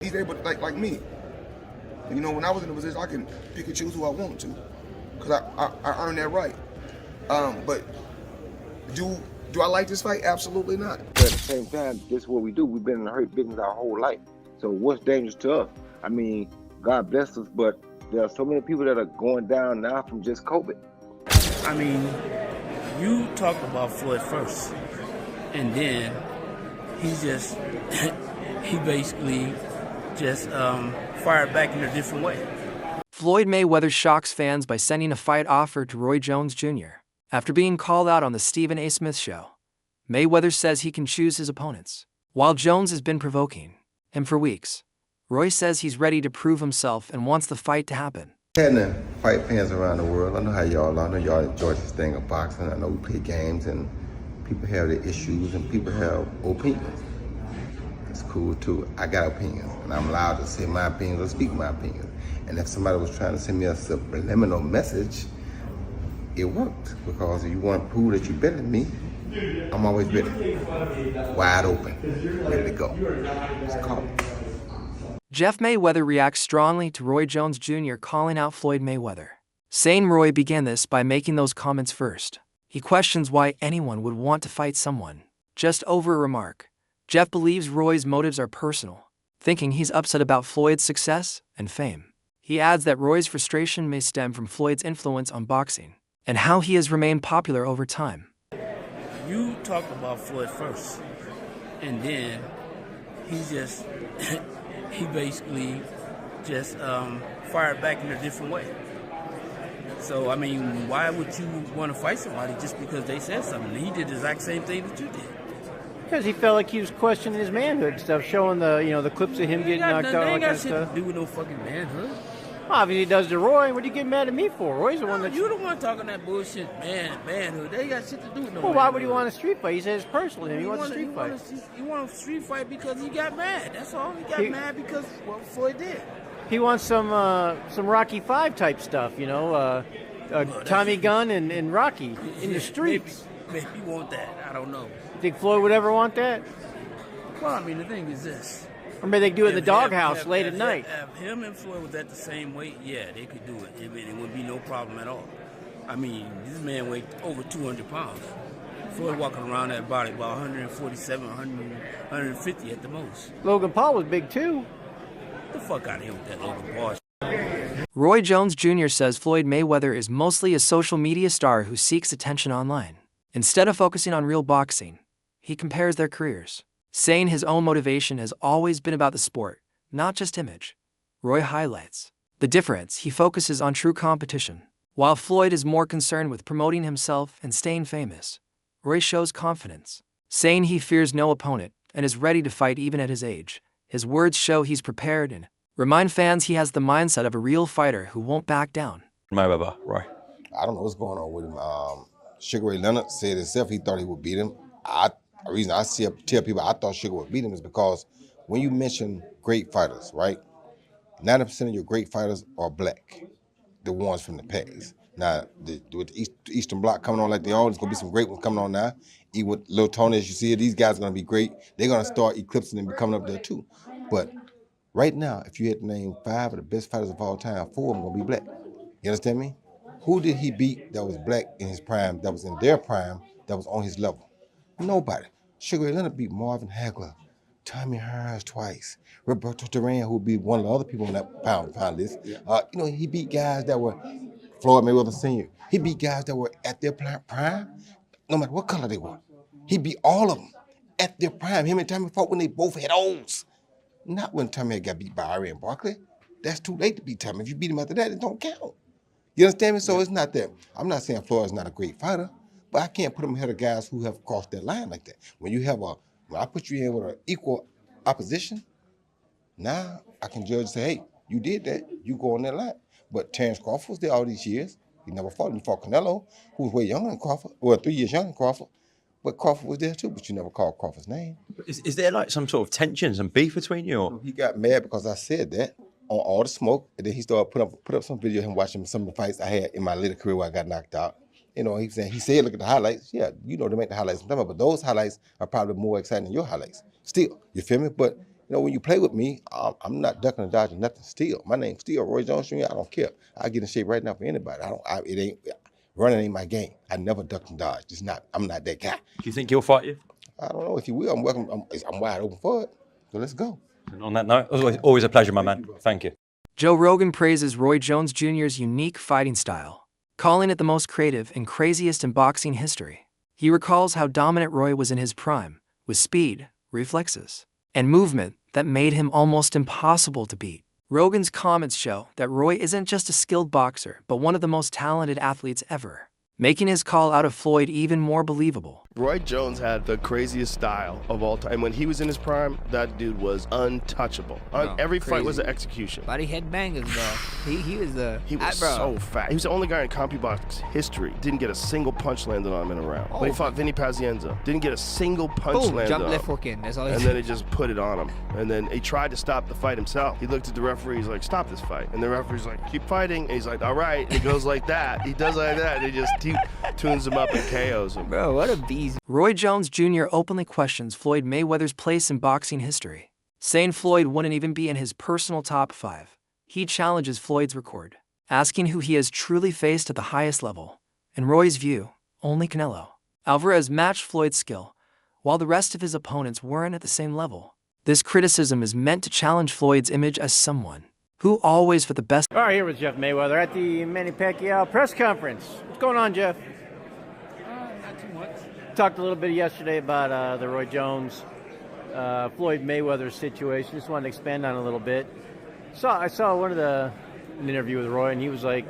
He's able to, like me. And, you know, when I was in a position, I can pick and choose who I want to, because I earned that right. But do I like this fight? Absolutely not. But at the same time, this is what we do. We've been in a hurt business our whole life. So what's dangerous to us? I mean, God bless us, but there are so many people that are going down now from just COVID. I mean, you talked about Floyd first, and then he basically just fired back in a different way. Floyd Mayweather shocks fans by sending a fight offer to Roy Jones Jr. After being called out on the Stephen A. Smith show. Mayweather says he can choose his opponents, while Jones has been provoking him for weeks. Roy says he's ready to prove himself and wants the fight to happen. Had to fight fans around the world. I know how y'all are. I know y'all enjoy this thing of boxing. I know we play games and people have their issues and people have opinions. It's cool too. I got opinions and I'm allowed to say my opinions or speak my opinions. And if somebody was trying to send me a subliminal message, it worked, because if you want to prove that you're better than me, I'm always ready. Wide open, ready to go. It's called. Jeff Mayweather reacts strongly to Roy Jones Jr. calling out Floyd Mayweather, saying Roy began this by making those comments first. He questions why anyone would want to fight someone just over a remark. Jeff believes Roy's motives are personal, thinking he's upset about Floyd's success and fame. He adds that Roy's frustration may stem from Floyd's influence on boxing and how he has remained popular over time. You talked about Floyd first, and then he basically just fired back in a different way. So, I mean, why would you want to fight somebody just because they said something? He did the exact same thing that you did. Because he felt like he was questioning his manhood and stuff, showing the clips of him getting knocked out. They ain't got kind of shit stuff. to do with no fucking manhood. Obviously, he does to Roy. What are you getting mad at me for? Roy's the one that You the one talking that bullshit, manhood. They ain't got shit to do with no. Well, why would he want a street fight? He says it's personal to him. He wants a street fight. He want a street fight because he got mad. That's all. He got mad because what Floyd did. He wants some Rocky V type stuff, Tommy Gunn and Rocky in the streets. Maybe you want that. I don't know. Think Floyd would ever want that? Well, I mean, the thing is this. Or maybe they do it in the doghouse late at night. If him and Floyd was at the same weight, yeah, they could do it. It would be no problem at all. I mean, this man weighed over 200 pounds. Floyd walking around that body about 147, 150 at the most. Logan Paul was big too. Get the fuck out of here with that Logan Paul. Roy Jones Jr. says Floyd Mayweather is mostly a social media star who seeks attention online. Instead of focusing on real boxing, he compares their careers, saying his own motivation has always been about the sport, not just image. Roy highlights the difference. He focuses on true competition, while Floyd is more concerned with promoting himself and staying famous. Roy shows confidence, saying he fears no opponent and is ready to fight even at his age. His words show he's prepared and remind fans he has the mindset of a real fighter who won't back down. Mayweather, Roy. I don't know what's going on with him. Sugar Ray Leonard said himself he thought he would beat him. The reason I tell people I thought Sugar would beat him is because when you mention great fighters, right, 90% of your great fighters are black, the ones from the past. Now, with the Eastern Bloc coming on like they are, there's going to be some great ones coming on now. Even with Lil Tony, as you see, these guys are going to be great. They're going to start eclipsing and coming up there too. But right now, if you had to name 5 of the best fighters of all time, 4 of them are going to be black. You understand me? Who did he beat that was black in his prime, that was in their prime, that was on his level? Nobody. Sugar Ray Leonard beat Marvin Hagler, Tommy Hearns twice, Roberto Duran, who would be one of the other people on that pound list. He beat guys that were Floyd Mayweather Sr. He beat guys that were at their prime, no matter what color they were. He beat all of them at their prime. Him and Tommy fought when they both had O's. Not when Tommy got beat by Iran Barkley. That's too late to beat Tommy. If you beat him after that, it don't count. You understand me? So it's not that. I'm not saying Floyd's not a great fighter, but I can't put him ahead of guys who have crossed that line like that. When I put you in with an equal opposition, now I can judge and say, hey, you did that, you go on that line. But Terence Crawford was there all these years. He never fought him. He fought Canelo, who was way younger than Crawford, 3 years younger than Crawford. But Crawford was there too, but you never called Crawford's name. Is there like some sort of tension, some beef between you? Or? He got mad because I said that on All the Smoke, and then he started put up some video of him watching some of the fights I had in my later career where I got knocked out. He said, look at the highlights. Yeah, they make the highlights. But those highlights are probably more exciting than your highlights. Still, you feel me? But, when you play with me, I'm not ducking and dodging nothing still. My name's still Roy Jones Jr. I don't care. I get in shape right now for anybody. Running ain't my game. I never duck and dodge. I'm not that guy. Do you think he'll fight you? I don't know if you will. I'm welcome. I'm wide open for it. So let's go. And on that note, it was always a pleasure, my man. Thank you. Joe Rogan praises Roy Jones Jr.'s unique fighting style, calling it the most creative and craziest in boxing history. He recalls how dominant Roy was in his prime, with speed, reflexes, and movement that made him almost impossible to beat. Rogan's comments show that Roy isn't just a skilled boxer, but one of the most talented athletes ever, making his call out of Floyd even more believable. Roy Jones had the craziest style of all time. When he was in his prime, that dude was untouchable. Every fight was an execution. Body head bangers, bro. He was so fat. He was the only guy in CompuBox history didn't get a single punch landed on him in a round. When he fought Vinny Pazienza, didn't get a single punch landed jump on left him. hook in. That's all he And did. then he just put it on him. And then he tried to stop the fight himself. He looked at the referee, he's like, stop this fight. And the referee's like, keep fighting. And he's like, all right. And he goes like that. He does like that. And he just tunes him up and KOs him. Bro, what a beast. Roy Jones Jr. openly questions Floyd Mayweather's place in boxing history, saying Floyd wouldn't even be in his personal top 5. He challenges Floyd's record, asking who he has truly faced at the highest level. In Roy's view, only Canelo Alvarez matched Floyd's skill, while the rest of his opponents weren't at the same level. This criticism is meant to challenge Floyd's image as someone who always for the best. All right, here with Jeff Mayweather at the Manny Pacquiao press conference. What's going on, Jeff? Not too much. Talked a little bit yesterday about the Roy Jones, Floyd Mayweather situation. Just wanted to expand on it a little bit. I saw an interview with Roy, and he was like,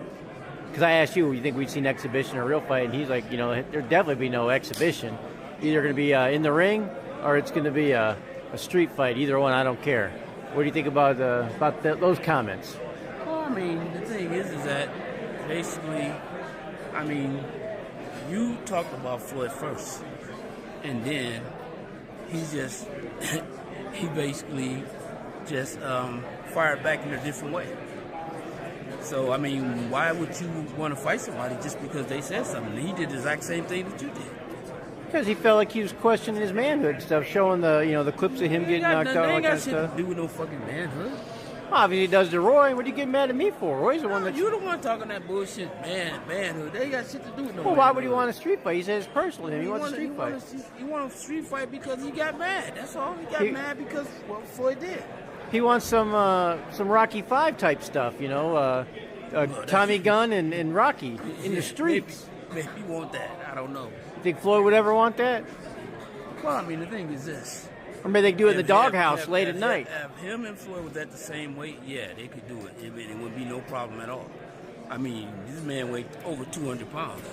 because I asked you think we'd see an exhibition or a real fight, and he's like, there'd definitely be no exhibition. Either going to be in the ring or it's going to be a street fight. Either one, I don't care. What do you think about those comments? Well, I mean, the thing is that basically, I mean, you talked about Floyd first, and then he basically just fired back in a different way. So, I mean, why would you want to fight somebody just because they said something? He did the exact same thing that you did. Because he felt like he was questioning his manhood stuff, showing the clips of him getting knocked out. They Like ain't got that shit stuff. to do with no fucking manhood. Obviously, he does to Roy. What are you getting mad at me for? Roy's the one that. You the one talking that bullshit manhood. They ain't got shit to do with no Well, why would he manhood. want a street fight? He says personally, he wants a street fight. He want a street fight because he got mad. That's all. He got mad because what Floyd did. He wants some Rocky 5 type stuff, Tommy Gunn and Rocky in the streets. Maybe he want that. I don't know. You think Floyd would ever want that? Well, I mean, the thing is this. Or maybe they do it in the If- doghouse if- late if- at night. If him and Floyd was at the same weight, yeah, they could do it. It would be no problem at all. I mean, this man weighed over 200 pounds.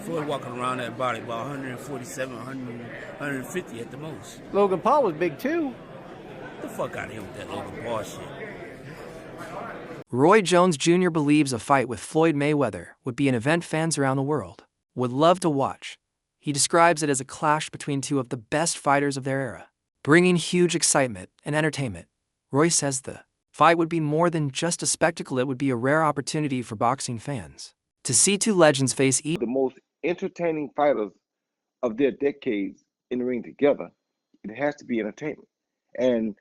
Floyd walking around that body about 147, 150 at the most. Logan Paul was big too. Get the fuck out of here with that Logan Paul shit. Roy Jones Jr. believes a fight with Floyd Mayweather would be an event fans around the world would love to watch. He describes it as a clash between two of the best fighters of their era, bringing huge excitement and entertainment. Roy says the fight would be more than just a spectacle, it would be a rare opportunity for boxing fans to see two legends face each. The most entertaining fighters of their decades in the ring together, it has to be entertainment. And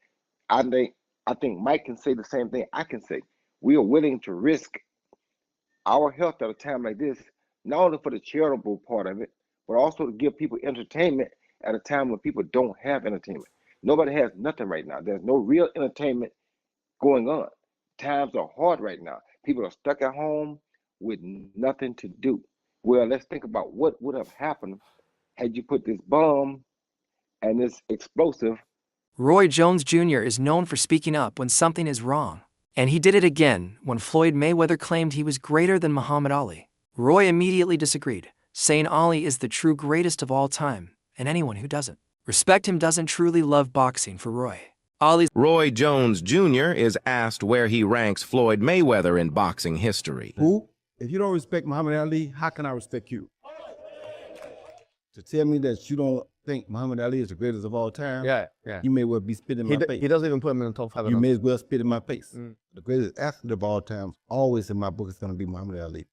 I think Mike can say the same thing I can say. We are willing to risk our health at a time like this, not only for the charitable part of it, but also to give people entertainment at a time when people don't have entertainment. Nobody has nothing right now. There's no real entertainment going on. Times are hard right now. People are stuck at home with nothing to do. Well, let's think about what would have happened had you put this bomb and this explosive. Roy Jones Jr. is known for speaking up when something is wrong, and he did it again when Floyd Mayweather claimed he was greater than Muhammad Ali. Roy immediately disagreed, saying Ali is the true greatest of all time, and anyone who doesn't respect him doesn't truly love boxing. For Roy, Roy Jones Jr. is asked where he ranks Floyd Mayweather in boxing history. Who? If you don't respect Muhammad Ali, how can I respect you? To tell me that you don't think Muhammad Ali is the greatest of all time, yeah. you may well be spitting in my face. He doesn't even put him in the top 5. You may as well spit in my face. The greatest athlete of all time, always in my book, is going to be Muhammad Ali.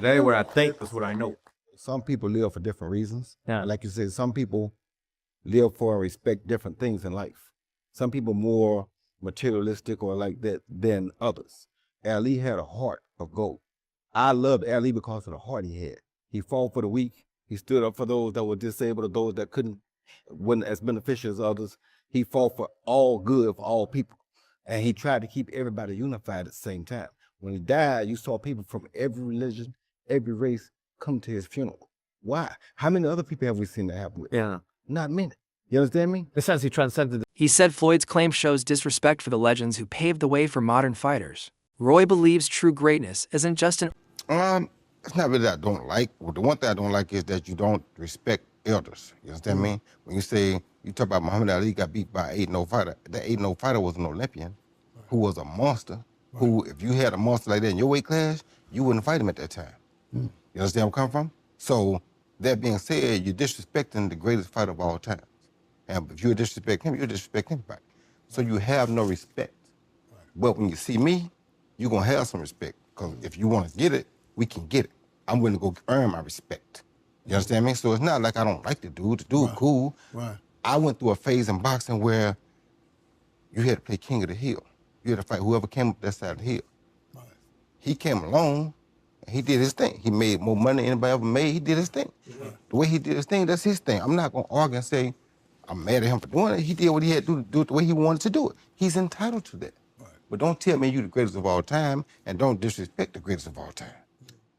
That ain't what I think, that's what I know. Some people live for different reasons. Yeah. Like you said, some people live for and respect different things in life. Some people more materialistic or like that than others. Ali had a heart of gold. I loved Ali because of the heart he had. He fought for the weak. He stood up for those that were disabled or those that wasn't as beneficial as others. He fought for all good for all people. And he tried to keep everybody unified at the same time. When he died, you saw people from every religion, every race come to his funeral. Why? How many other people have we seen that happen with? Yeah. Not many. You understand me? In a sense, he transcended. He said Floyd's claim shows disrespect for the legends who paved the way for modern fighters. Roy believes true greatness isn't just an... It's not really that I don't like. Well, the one thing I don't like is that you don't respect elders. You understand me? When you talk about Muhammad Ali got beat by an 8-0 fighter, that 8-0 fighter was an Olympian who was a monster, who, if you had a monster like that in your weight class, you wouldn't fight him at that time. You understand where I'm coming from? So, that being said, you're disrespecting the greatest fighter of all time. And if you disrespect him, you disrespect anybody. So you have no respect. But when you see me, you're going to have some respect. Because if you want to get it, we can get it. I'm willing to go earn my respect. You understand me? So it's not like I don't like the dude. The dude cool. Right. I went through a phase in boxing where you had to play king of the hill. You had to fight whoever came up that side of the hill. Right. He came along, and he did his thing. He made more money than anybody ever made. He did his thing. Right. The way he did his thing, that's his thing. I'm not going to argue and say, I'm mad at him for doing it. He did what he had to do it the way he wanted to do it. He's entitled to that. Right. But don't tell me you're the greatest of all time, and don't disrespect the greatest of all time.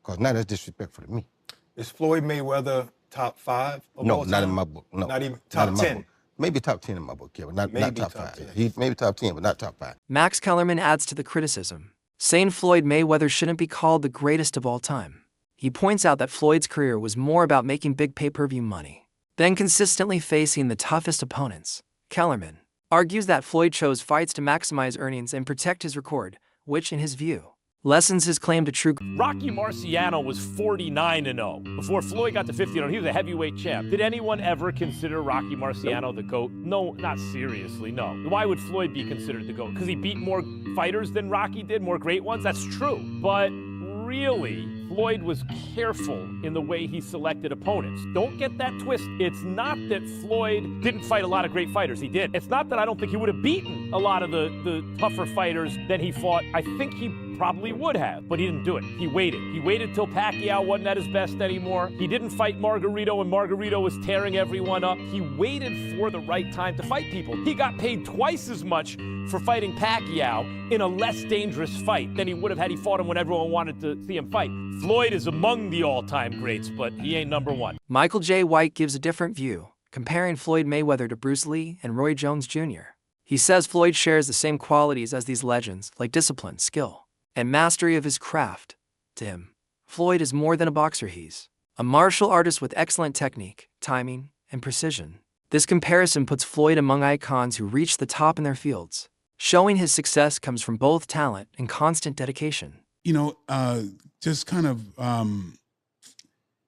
Because now that's disrespectful to me. Is Floyd Mayweather top 5 of all time? No, not in my book. No. Not even top 10? Maybe top 10 in my book, yeah, but not top 5. He's maybe top 10, but not top 5. Max Kellerman adds to the criticism, saying Floyd Mayweather shouldn't be called the greatest of all time. He points out that Floyd's career was more about making big pay-per-view money than consistently facing the toughest opponents. Kellerman argues that Floyd chose fights to maximize earnings and protect his record, which, in his view, lessens his claim to true... Rocky Marciano was 49-0. Before Floyd got to 50-0, he was a heavyweight champ. Did anyone ever consider Rocky Marciano the GOAT? No, not seriously, no. Why would Floyd be considered the GOAT? Because he beat more fighters than Rocky did, more great ones? That's true. But really, Floyd was careful in the way he selected opponents. Don't get that twist. It's not that Floyd didn't fight a lot of great fighters. He did. It's not that I don't think he would have beaten a lot of the tougher fighters than he fought. I think he probably would have, but he didn't do it. He waited. He waited till Pacquiao wasn't at his best anymore. He didn't fight Margarito when Margarito was tearing everyone up. He waited for the right time to fight people. He got paid twice as much for fighting Pacquiao in a less dangerous fight than he would have had he fought him when everyone wanted to see him fight. Floyd is among the all-time greats, but he ain't number one. Michael J. White gives a different view, comparing Floyd Mayweather to Bruce Lee and Roy Jones Jr. He says Floyd shares the same qualities as these legends, like discipline, skill, and mastery of his craft. To him, Floyd is more than a boxer. He's a martial artist with excellent technique, timing, and precision. This comparison puts Floyd among icons who reach the top in their fields, showing his success comes from both talent and constant dedication. You know, just kind of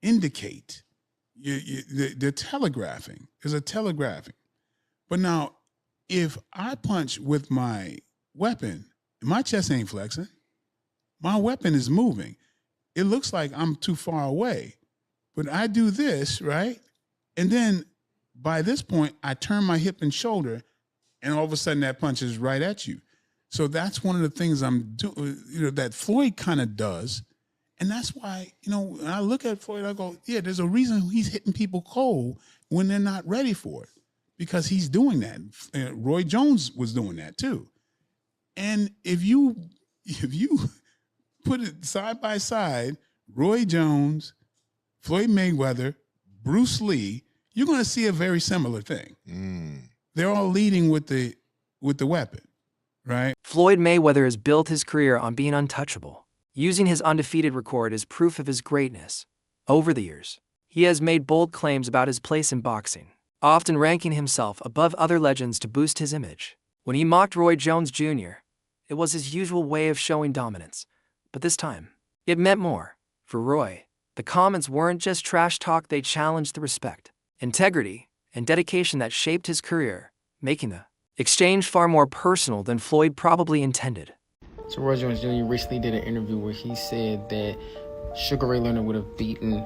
indicate the telegraphing. There's a telegraphing. But now, if I punch with my weapon, my chest ain't flexing. My weapon is moving. It looks like I'm too far away. But I do this, right? And then by this point, I turn my hip and shoulder, and all of a sudden that punch is right at you. So that's one of the things I'm doing, you know, that Floyd kind of does. And that's why, you know, when I look at Floyd, I go, yeah, there's a reason he's hitting people cold when they're not ready for it, because he's doing that. Roy Jones was doing that too. And if you put it side by side, Roy Jones, Floyd Mayweather, Bruce Lee, you're going to see a very similar thing. They're all leading with the weapon, right? Floyd Mayweather has built his career on being untouchable, using his undefeated record as proof of his greatness. Over the years, he has made bold claims about his place in boxing, often ranking himself above other legends to boost his image. When he mocked Roy Jones Jr., it was his usual way of showing dominance. But this time, it meant more. For Roy, the comments weren't just trash talk, they challenged the respect, integrity, and dedication that shaped his career, making the exchange far more personal than Floyd probably intended. So Roy Jones Jr. recently did an interview where he said that Sugar Ray Leonard would have beaten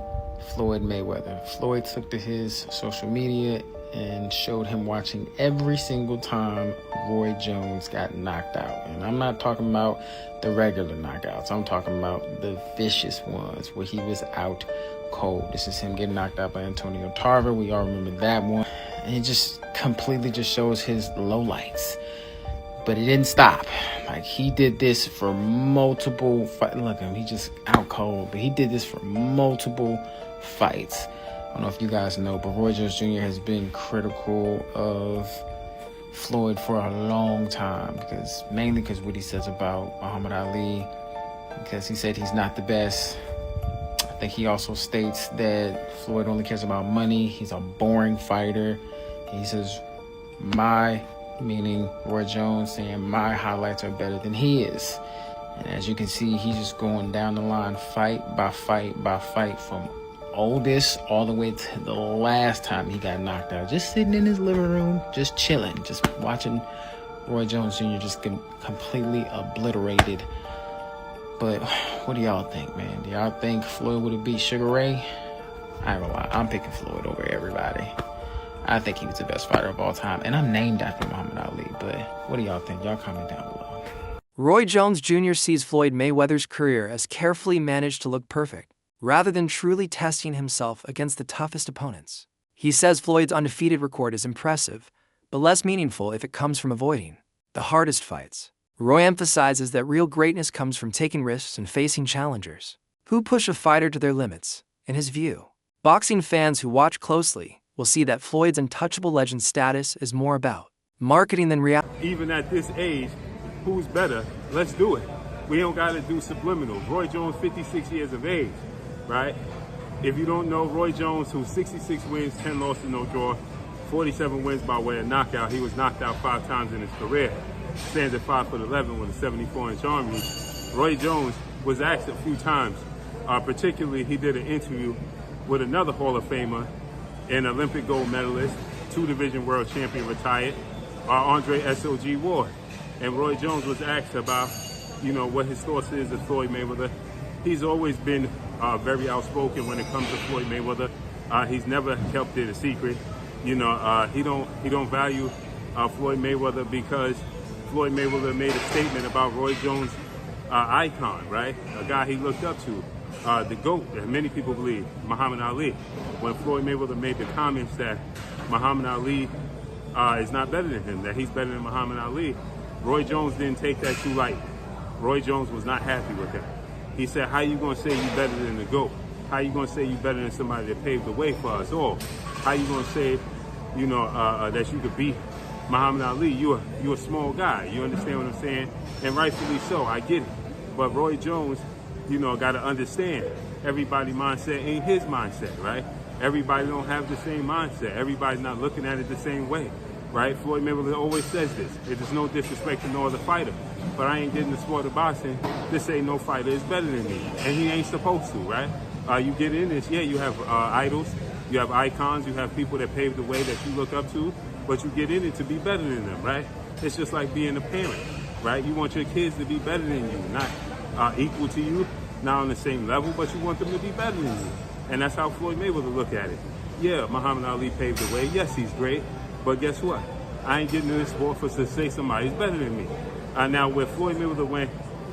Floyd Mayweather. Floyd took to his social media and showed him watching every single time Roy Jones got knocked out. And I'm not talking about the regular knockouts. I'm talking about the vicious ones where he was out cold. This is him getting knocked out by Antonio Tarver. We all remember that one. And it just completely just shows his lowlights. But it didn't stop. Like, he did this for multiple fights. Look at him, he just out cold. But he did this for multiple fights. I don't know if you guys know, but Roy Jones Jr. has been critical of Floyd for a long time, mainly because what he says about Muhammad Ali, because he said he's not the best. I think he also states that Floyd only cares about money. He's a boring fighter. He says, meaning Roy Jones, saying my highlights are better than he is. And as you can see, he's just going down the line, fight by fight by fight, from oldest all the way to the last time he got knocked out, just sitting in his living room, just chilling, just watching Roy Jones Jr. just get completely obliterated. But what do y'all think, man? Do y'all think Floyd would have beat Sugar Ray? I ain't gonna lie, I'm picking Floyd over everybody. I think he was the best fighter of all time, and I'm named after Muhammad Ali. But what do y'all think? Y'all comment down below. Roy Jones Jr. sees Floyd Mayweather's career as carefully managed to look perfect, rather than truly testing himself against the toughest opponents. He says Floyd's undefeated record is impressive, but less meaningful if it comes from avoiding the hardest fights. Roy emphasizes that real greatness comes from taking risks and facing challengers who push a fighter to their limits. In his view, boxing fans who watch closely will see that Floyd's untouchable legend status is more about marketing than reality. Even at this age, who's better? Let's do it. We don't got to do subliminals. Roy Jones, 56 years of age. Right? If you don't know, Roy Jones, who's 66 wins, 10 losses, no draw, 47 wins by way of knockout. He was knocked out 5 times in his career. Stands at 5'11" with a 74-inch arm reach. Roy Jones was asked a few times, particularly he did an interview with another Hall of Famer, an Olympic gold medalist, 2-division world champion retired, Andre S.O.G. Ward. And Roy Jones was asked about, what his thoughts is of Floyd Mayweather. He's always been very outspoken when it comes to Floyd Mayweather. He's never kept it a secret. He don't value Floyd Mayweather because Floyd Mayweather made a statement about Roy Jones' icon, right? A guy he looked up to, the GOAT, that many people believe, Muhammad Ali. When Floyd Mayweather made the comments that Muhammad Ali is not better than him, that he's better than Muhammad Ali, Roy Jones didn't take that too light. Roy Jones was not happy with him. He said, how you going to say you better than the GOAT? How you going to say you better than somebody that paved the way for us all? How you going to say, that you could beat Muhammad Ali? You're a small guy. You understand what I'm saying? And rightfully so. I get it. But Roy Jones, got to understand, everybody's mindset ain't his mindset, right? Everybody don't have the same mindset. Everybody's not looking at it the same way, right? Floyd Mayweather always says this. It is no disrespect to no other fighter, but I ain't getting the sport of boxing to say no fighter is better than me. And he ain't supposed to, right? You get in this, you have idols, you have icons, you have people that pave the way that you look up to, but you get in it to be better than them, right? It's just like being a parent, right? You want your kids to be better than you, not equal to you, not on the same level, but you want them to be better than you. And that's how Floyd Mayweather look at it. Yeah, Muhammad Ali paved the way. Yes, he's great, but guess what? I ain't getting in this sport for to say somebody's better than me. Now, where Floyd Mayweather went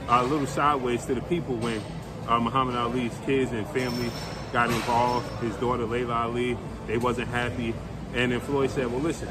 a little sideways to the people when Muhammad Ali's kids and family got involved, his daughter Layla Ali, they wasn't happy. And then Floyd said, well, listen,